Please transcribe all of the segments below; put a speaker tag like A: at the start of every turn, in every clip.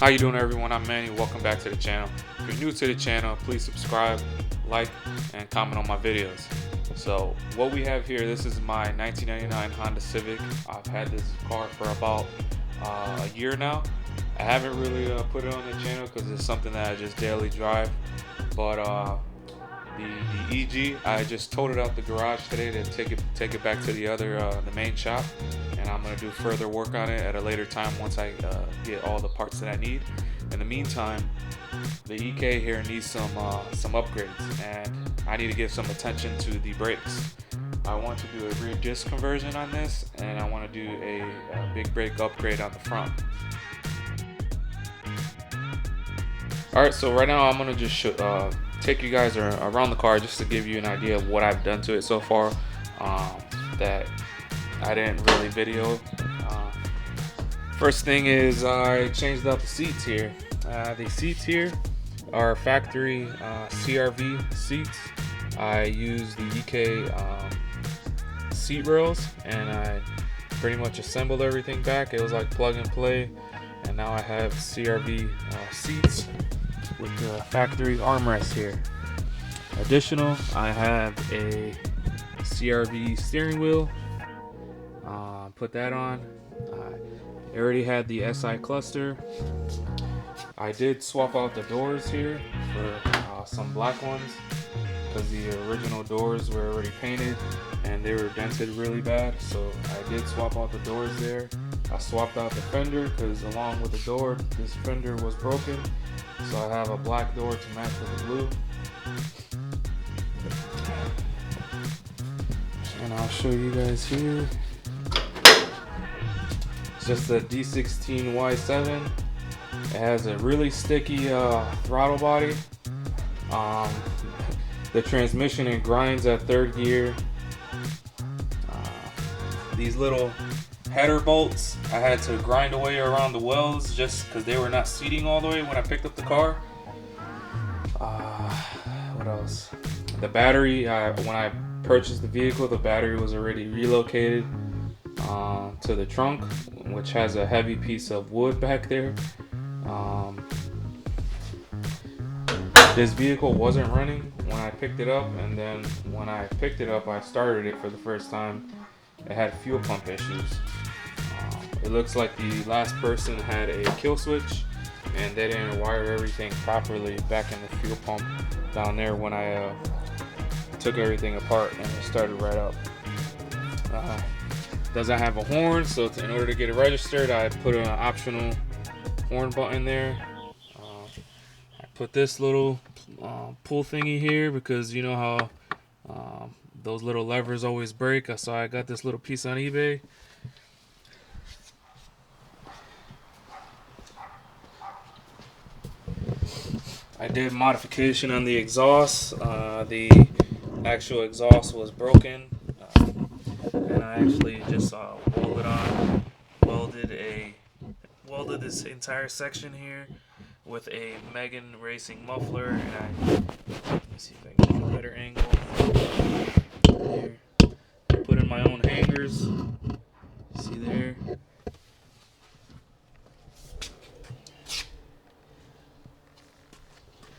A: How you doing, everyone? I'm Manny. Welcome back to the channel. If you're new to the channel, please subscribe, like, and comment on my videos. So what we have here, this is my 1999 Honda Civic. I've had this car for about a year now. I haven't really put it on the channel because it's something that I just daily drive. But the EG, I just towed it out the garage today to take it back to the main shop, and I'm gonna do further work on it at a later time once I get all the parts that I need. In the meantime, the EK here needs some upgrades, and I need to give some attention to the brakes. I want to do a rear disc conversion on this, and I want to do a big brake upgrade on the front. Alright, so right now I'm gonna just take you guys around the car just to give you an idea of what I've done to it so far that I didn't really video. First thing is I changed out the seats here. The seats here are factory CRV seats. I used the EK seat rails, and I pretty much assembled everything back. It was like plug and play, and now I have CRV seats with the factory armrest here. Additional, I have a CRV steering wheel. Put that on. I already had the SI cluster. I did swap out the doors here for some black ones because the original doors were already painted and they were dented really bad, so I did swap out the doors there. I swapped out the fender because along with the door, this fender was broken, so I have a black door to match with the blue. And I'll show you guys here. It's just a D16Y7. It has a really sticky throttle body. The transmission, it grinds at third gear. These little header bolts, I had to grind away around the wells just because they were not seating all the way when I picked up the car. What else? The battery, when I purchased the vehicle, the battery was already relocated to the trunk, which has a heavy piece of wood back there. This vehicle wasn't running when I picked it up, and then when I picked it up, I started it for the first time. It had fuel pump issues. It looks like the last person had a kill switch and they didn't wire everything properly back in the fuel pump down there when I took everything apart, and it started right up. Doesn't have a horn, so in order to get it registered, I put an optional horn button there. I put this little pull thingy here because you know how those little levers always break, so I got this little piece on eBay. I did modification on the exhaust. The actual exhaust was broken, and I actually just welded this entire section here with a Megan Racing muffler. And let me see if I can get a better angle here. Put in my own hangers. See there.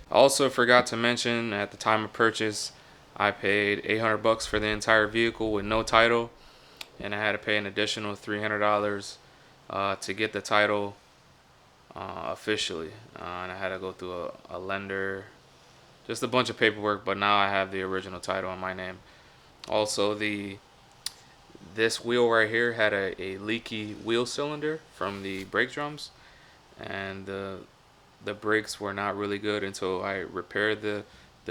A: I also forgot to mention at the time of purchase, I paid $800 for the entire vehicle with no title, and I had to pay an additional $300 to get the title officially, and I had to go through a lender, just a bunch of paperwork, but now I have the original title in my name. Also, this wheel right here had a leaky wheel cylinder from the brake drums, and the brakes were not really good until I repaired the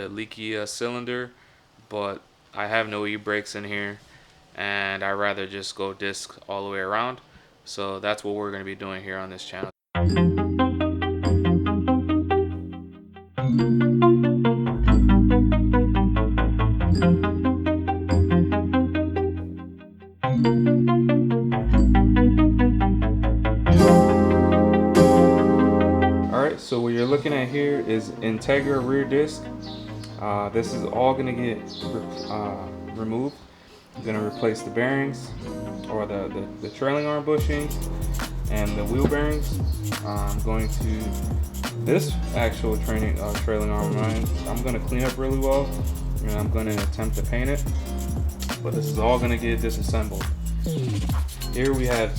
A: leaky cylinder. But I have no e-brakes in here, and I'd rather just go disc all the way around. So that's what we're going to be doing here on this channel. Alright, so what you're looking at here is Integra rear disc. This is all going to get removed. I'm going to replace the bearings, or the trailing arm bushings, and the wheel bearings. I'm going to this actual trailing arm of mine. I'm going to clean up really well, and I'm going to attempt to paint it. But this is all going to get disassembled. Here we have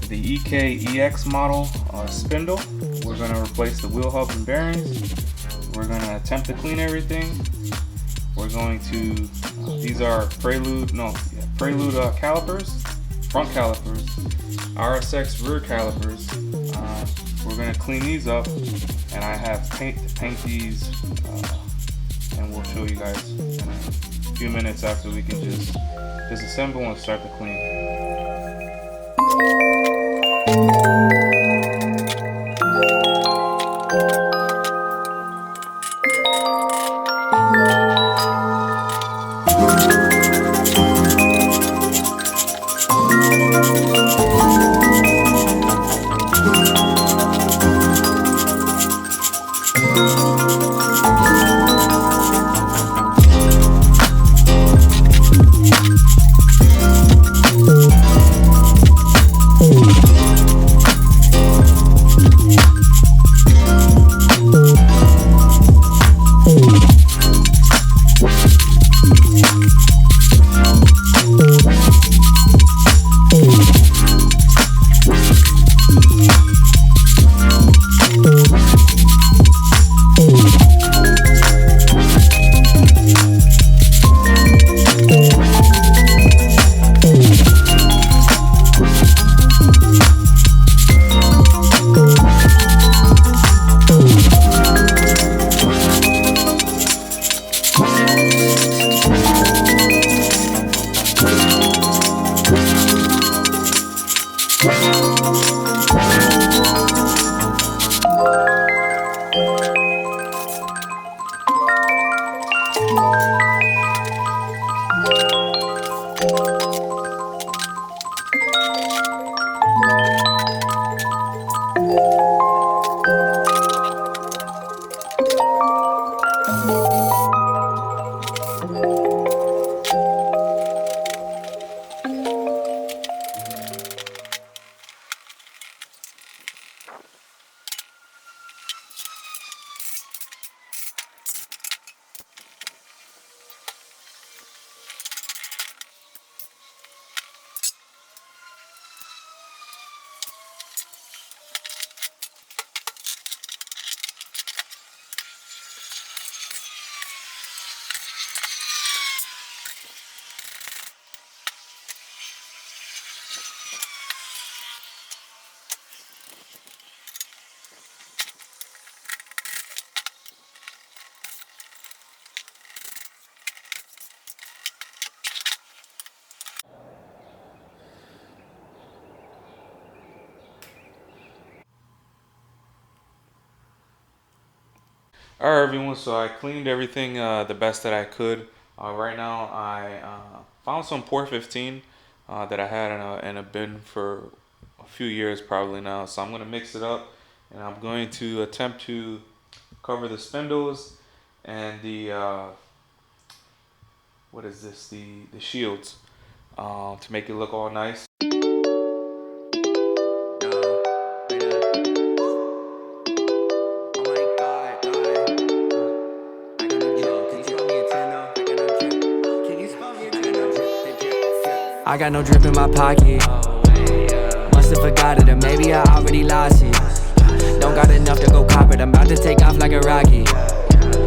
A: the EK-EX model spindle. We're going to replace the wheel hubs and bearings. We're going to attempt to clean everything. We're going to, these are Prelude calipers, front calipers, RSX rear calipers. We're going to clean these up, and I have paint to paint these, and we'll show you guys in a few minutes after we can just disassemble and start to clean. Alright everyone, so I cleaned everything the best that I could. Right now I found some Port 15 that I had in a bin for a few years probably now. So I'm going to mix it up, and I'm going to attempt to cover the spindles and the what is this? The shields to make it look all nice.
B: I got no drip in my pocket. Must've forgot it, or maybe I already lost it. Don't got enough to go cop it. I'm about to take off like a rocket.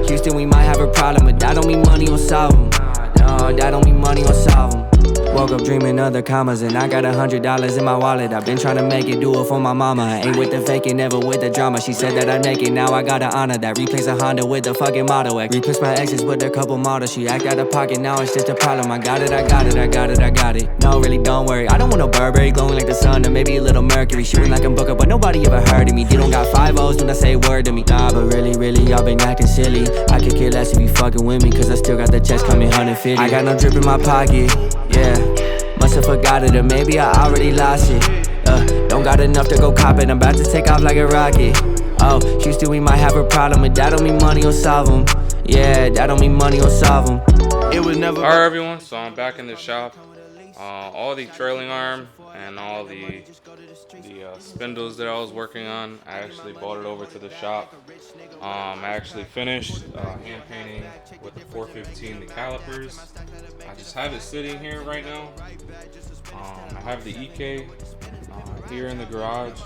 B: Houston, we might have a problem, but that don't mean money will solve them. No, that don't mean money will solve them. Woke up dreaming of the commas, and I got $100 in my wallet. I've been trying to make it, do it for my mama. I ain't with the faking, never with the drama. She said that I'd make it, now I gotta honor that. Replace a Honda with the fucking Model X. Replace my exes with a couple models. She act out of pocket, now it's just a problem. I got it, I got it, I got it, I got it. No, really, don't worry. I don't want no Burberry glowing like the sun, or maybe a little Mercury. Shooting like I'm Booker, but nobody ever heard of me. You don't got 5 O's when I say word to me. Nah, but really, y'all been acting silly. I could care less if you fucking with me, cause I still got the checks coming 150. I got no drip in my pocket, yeah. Must've forgot it, or maybe I already lost it. Don't got enough to go cop it. I'm about to take off like a rocket. Oh, Houston, we might have a problem, but that don't mean money will solve them. Yeah, that don't mean money will solve them. It was never.
A: Alright everyone, so I'm back in the shop. all the trailing arm and all the spindles that I was working on, I actually brought it over to the shop. I actually finished hand painting with the 415 the calipers. I just have it sitting here right now. I have the EK here in the garage.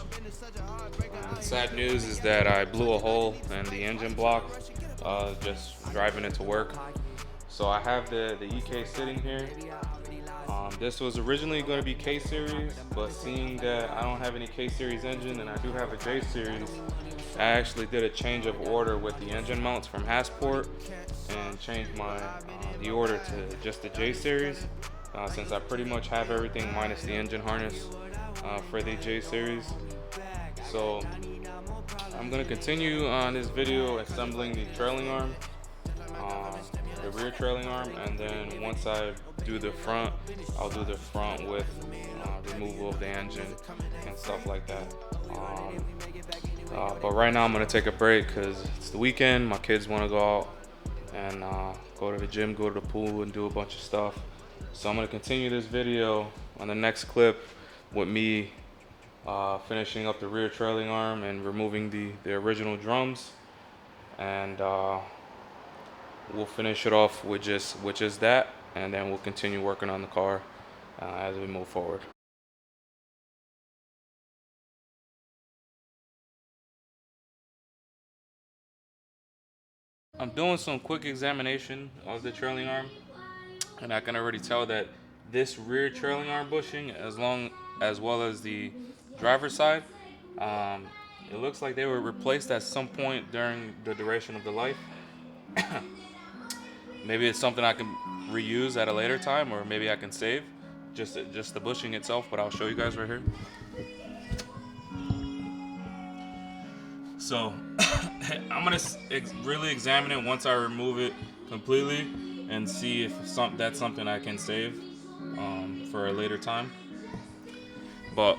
A: Sad news is that I blew a hole in the engine block just driving it to work. So I have the EK sitting here. This was originally going to be K-Series, but seeing that I don't have any K-Series engine and I do have a J-Series, I actually did a change of order with the engine mounts from Hassport and changed the order to just the J-Series, since I pretty much have everything minus the engine harness for the J-Series. So I'm going to continue on this video assembling the trailing arm, the rear trailing arm, and then once I do the front, I'll do the front with removal of the engine and stuff like that. But right now I'm going to take a break because it's the weekend. My kids want to go out and go to the gym, go to the pool, and do a bunch of stuff. So I'm going to continue this video on the next clip with me finishing up the rear trailing arm and removing the original drums, and we'll finish it off with just that, and then we'll continue working on the car as we move forward. I'm doing some quick examination of the trailing arm, and I can already tell that this rear trailing arm bushing, as well as the driver's side, it looks like they were replaced at some point during the duration of the life. Maybe it's something I can reuse at a later time, or maybe I can save just the bushing itself, but I'll show you guys right here. So I'm gonna really examine it once I remove it completely and see if that's something I can save for a later time. But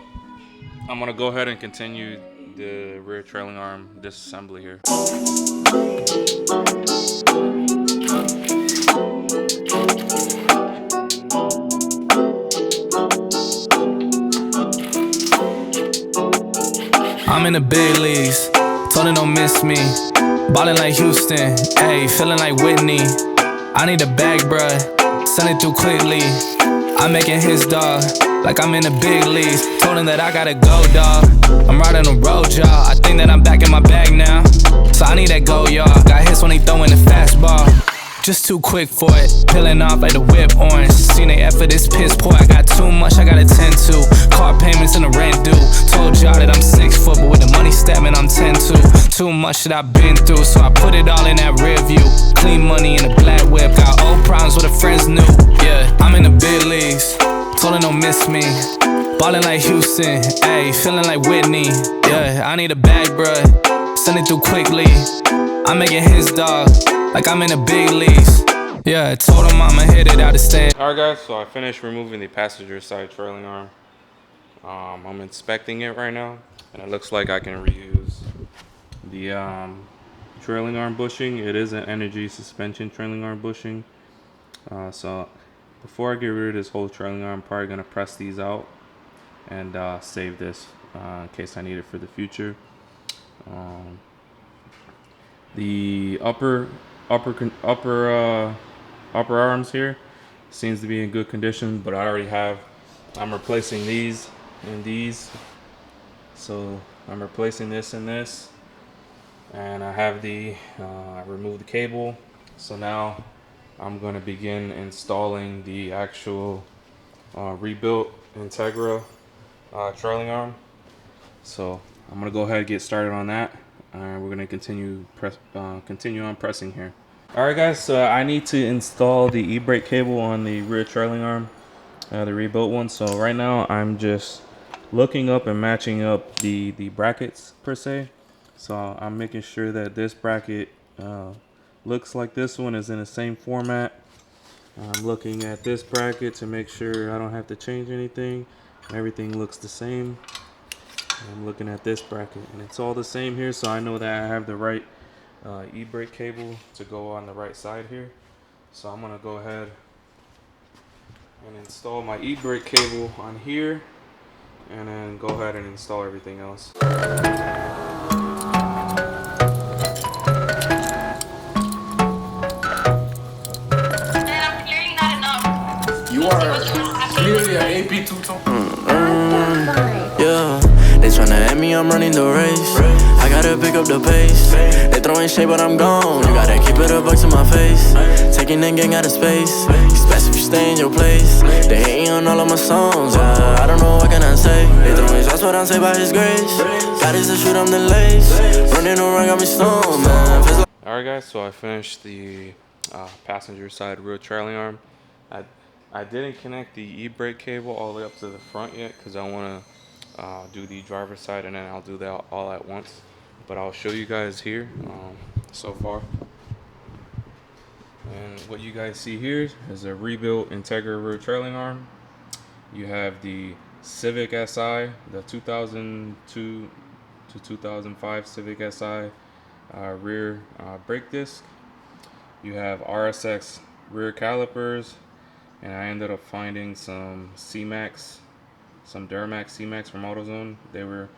A: I'm gonna go ahead and continue the rear trailing arm disassembly here.
B: I'm in the big leagues, told her don't miss me. Ballin' like Houston, ayy, feeling like Whitney. I need a bag, bruh, send it through quickly. I'm making his dog, like I'm in the big leagues. Told him that I gotta go, dawg. I'm riding the road, y'all. I think that I'm back in my bag now, so I need that go, y'all. Got hits when he throwing the fastball. Just too quick for it, peeling off like the whip orange. Seen they effort, this piss poor. I got too much, I gotta tend to. Car payments and the rent due. Told y'all that I'm 6 foot, but with the money stabbing, I'm 10-2. Too much that I've been through, so I put it all in that rear view. Clean money in a black whip, got old problems with the friends new. Yeah, I'm in the big leagues, told her don't miss me. Ballin' like Houston, ayy, feeling like Whitney. Yeah, I need a bag, bruh, send it through quickly. I'm making his dog, like I'm in the big leagues. Yeah, I told him I'ma hit it out of stand.
A: Alright guys, so I finished removing the passenger side trailing arm. I'm inspecting it right now, and it looks like I can reuse the trailing arm bushing. It is an energy suspension trailing arm bushing. So before I get rid of this whole trailing arm, I'm probably gonna press these out and save this in case I need it for the future. The upper arms here seems to be in good condition, but I'm replacing these and these. So I'm replacing this and this, and I have I removed the cable. So now I'm going to begin installing the actual rebuilt Integra trailing arm. So I'm going to go ahead and get started on that. We're going to continue on pressing here. Alright guys, so I need to install the e-brake cable on the rear trailing arm, the rebuilt one. So right now I'm just looking up and matching up the brackets per se. So I'm making sure that this bracket looks like this one is in the same format. I'm looking at this bracket to make sure I don't have to change anything. Everything looks the same. I'm looking at this bracket and it's all the same here, so I know that I have the right e-brake cable to go on the right side here. So I'm gonna go ahead and install my e-brake cable on here, and then go ahead and install everything else.
C: You are clearly an AP tutor.
D: Yeah, they tryna at me, I'm running the race. I gotta pick up the pace. They throwing shade, but I'm gone. You gotta keep it a buck to my face. Taking that gang out of space. Especially if you stay in your place. They hating on all of my songs. I don't know what can I say. They throwing shots, but I'm saved by His grace. God is the shoot, I'm the lace. Running around, got me stoned, man.
A: Alright guys, so I finished the passenger side rear trailing arm. I didn't connect the e-brake cable all the way up to the front yet because I want to do the driver's side, and then I'll do that all at once. But I'll show you guys here so far. And what you guys see here is a rebuilt Integra rear trailing arm. You have the Civic SI, the 2002 to 2005 Civic SI rear brake disc. You have RSX rear calipers, and I ended up finding some C-Max, some Duramax C-Max from AutoZone. They were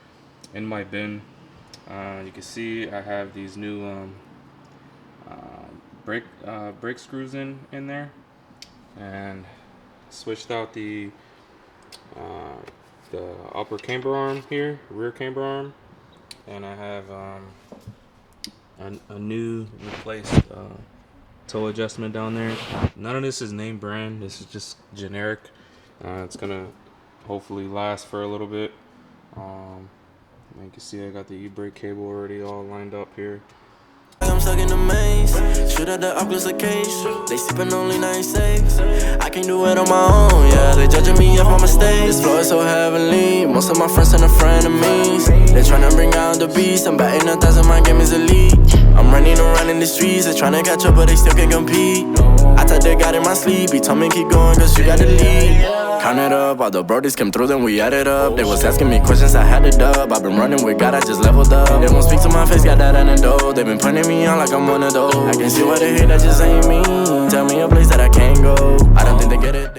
A: in my bin. You can see I have these new brake screws in there, and switched out the upper camber arm here, rear camber arm, and I have a new replaced toe adjustment down there. None of this is name brand, this is just generic. It's gonna hopefully last for a little bit. You can see I got the e-brake cable already all lined up here.
D: I'm stuck in the maze. Shoot at the Oculus cage. They sippin' only 96. I can do it on my own, yeah. They judging me off my mistakes. This flow is so heavenly. Most of my friends and frenemies. They tryna bring out the beast. I'm batting 1,000, my game is elite. I'm running around in the streets. They tryna catch up, but they still can't compete. I thought they got in my sleep. He told me keep going, cause you got the lead. Count it up, all the brodies came through, then we added up. They was asking me questions, I had it up. I've been running with God, I just leveled up. They won't speak to my face, got that antidote. They been pointing me out like I'm one of those. I can see why they hate, that just ain't me. Tell me a place that I can't go. I don't think they get it.